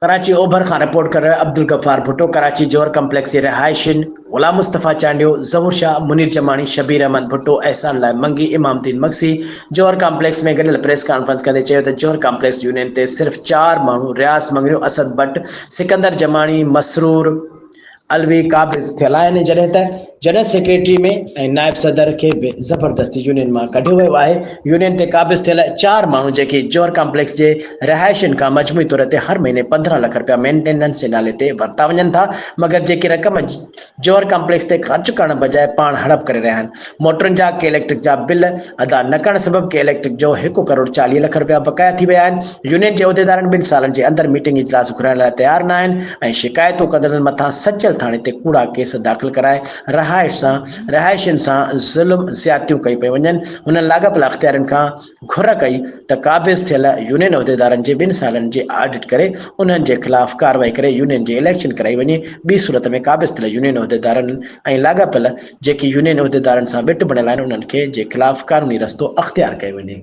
कराची ओभर खां रिपोर्ट कर रहे अब्दुल गफ्फार भुट्टो। कराची जोहर कम्प्लेक्स के रहायशिन गुलाम मुस्तफ़ा चांडियो, जहूर शाह, मुनीर जमानी, शबीर अहमद भुट्टो, एहसान लाई मंगी, इमामदीन मक्सी जोहर कॉम्प्लेक्स में गॾियल प्रेस कॉन्फ्रेंस कंदे चयो त जोहर कॉम्प्लेक्स यूनियन ते सिर्फ़ 4 माण्हू रियाज़ मंगरियो, असद भट्ट, सिकंदर जमानी, मसरूर अलवी काबिज़ थियल आहिनि, जॾहिं त जनरल सेक्रेटरी में नायब सदर के ज़बरदस्ती यूनियन में कढियो वियो आहे। यूनियन ते काबिज़ थियल 4 माण्हू जेके जोहर कॉम्प्लेक्स के रहायशिन का मजमूई तौर ते हर महीने 15 लाख रुपया मेंटेनेंस के नाले ते वरता वञनि था, मगर जेकी रक़म जोहर कॉम्प्लेक्स ते ख़र्च करण बजाय पाण हड़प करे रहिया आहिनि। मोटरुनि जा के इलेक्ट्रिक जा बिल अदा न करण सबब के इलेक्ट्रिक जो 1 करोड़ 40 लाख रुपया बकाया थी विया आहिनि। यूनियन के उहिदेदारनि 2 सालनि जे अंदर मीटिंग इजलास घुराइण लाइ तयार न आहिनि ऐं शिकायतूं कंदड़नि मथां सचल थाणे ते कूड़ा केस दाख़िल कराए रहायशिन सां ज़ुल्म ज़्यादतियूं कई पई वञनि। हुननि लाॻापियल अख़्तियारनि खां घुर कई त काबिज़ थियल यूनियन उहिदेदारनि जे 2 सालनि जे ऑडिट करे उन्हनि जे ख़िलाफ़ कार्रवाई करे यूनियन जे इलेक्शन कराई वञे। ॿी सूरत में काबिज़ थियल यूनियन उहिदेदारनि ऐं लाॻापियल जेकी यूनियन उहिदेदारनि सां ॿिट बणियल आहिनि उन्हनि खे जे ख़िलाफ़ क़ानूनी रस्तो अख़्तियार कयो वञे।